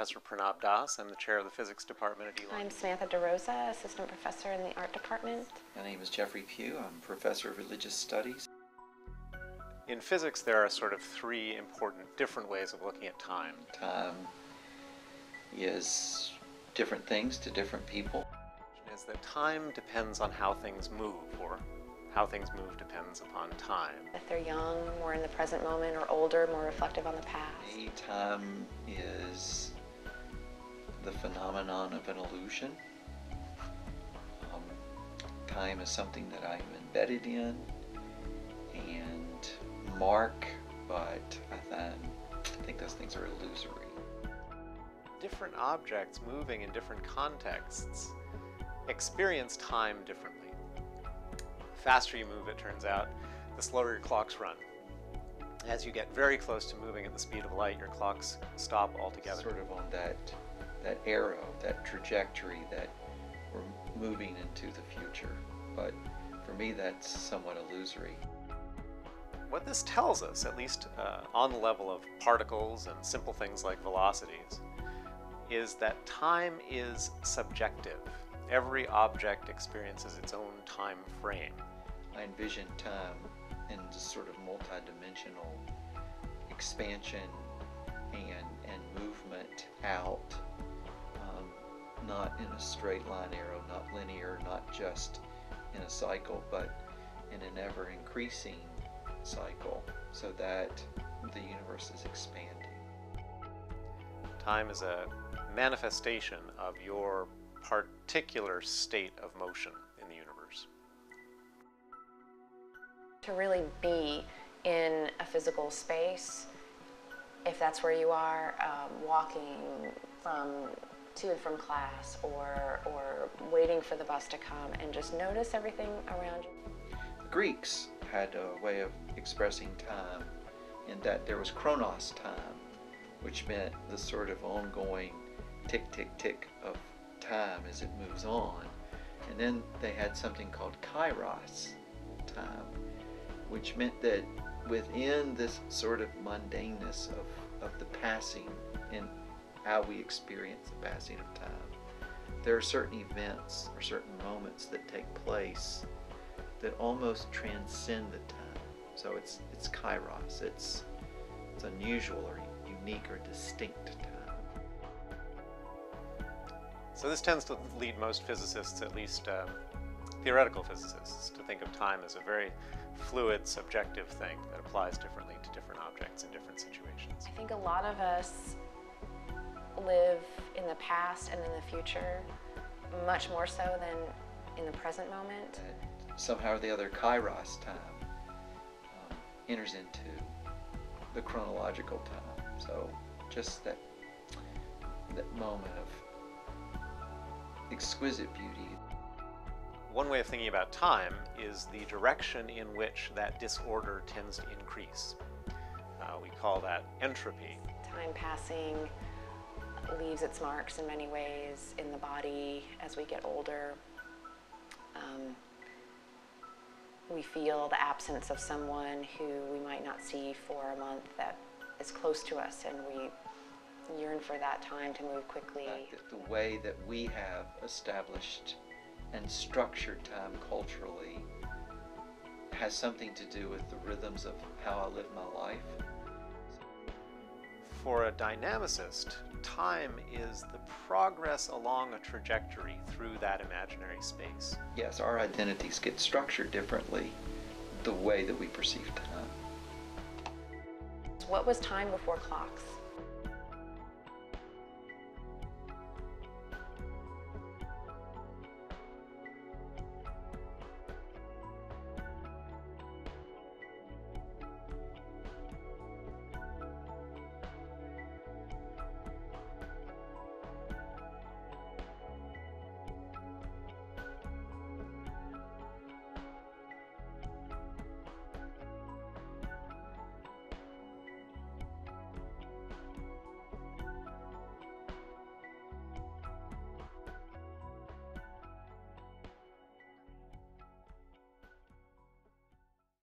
Professor Pranab Das. I'm the chair of the physics department at Elon. I'm Samantha DeRosa, assistant professor in the art department. My name is Jeffrey Pugh. I'm professor of religious studies. In physics, there are sort of three important different ways of looking at time. Time is different things to different people. Is that time depends on how things move, or how things move depends upon time. If they're young, more in the present moment, or older, more reflective on the past. Time is the phenomenon of an illusion. Time is something that I'm embedded in and mark, but I think those things are illusory. Different objects moving in different contexts experience time differently. The faster you move, it turns out, the slower your clocks run. As you get very close to moving at the speed of light, your clocks stop altogether. Sort of on that arrow, that trajectory that we're moving into the future. But for me, that's somewhat illusory. What this tells us, at least on the level of particles and simple things like velocities, is that time is subjective. Every object experiences its own time frame. I envision time in just sort of multi-dimensional expansion and movement out, not in a straight line arrow, not linear, not just in a cycle, but in an ever-increasing cycle, so that the universe is expanding. Time is a manifestation of your particular state of motion in the universe. To really be in a physical space, if that's where you are, walking to and from class, or waiting for the bus to come, and just notice everything around you. The Greeks had a way of expressing time in that there was chronos time, which meant the sort of ongoing tick, tick, tick of time as it moves on. And then they had something called kairos time, which meant that within this sort of mundaneness of the passing and how we experience the passing of time, there are certain events or certain moments that take place that almost transcend the time. So it's kairos, it's unusual or unique or distinct time. So this tends to lead most physicists, at least theoretical physicists, to think of time as a very fluid, subjective thing that applies differently to different objects in different situations. I think a lot of us live in the past and in the future, much more so than in the present moment. Somehow or the other, kairos time enters into the chronological time. So just that moment of exquisite beauty. One way of thinking about time is the direction in which that disorder tends to increase. We call that entropy. Time passing leaves its marks in many ways in the body as we get older. We feel the absence of someone who we might not see for a month that is close to us, and we yearn for that time to move quickly. The way that we have established and structured time culturally has something to do with the rhythms of how I live my life. For a dynamicist, time is the progress along a trajectory through that imaginary space. Yes, our identities get structured differently the way that we perceive time. What was time before clocks?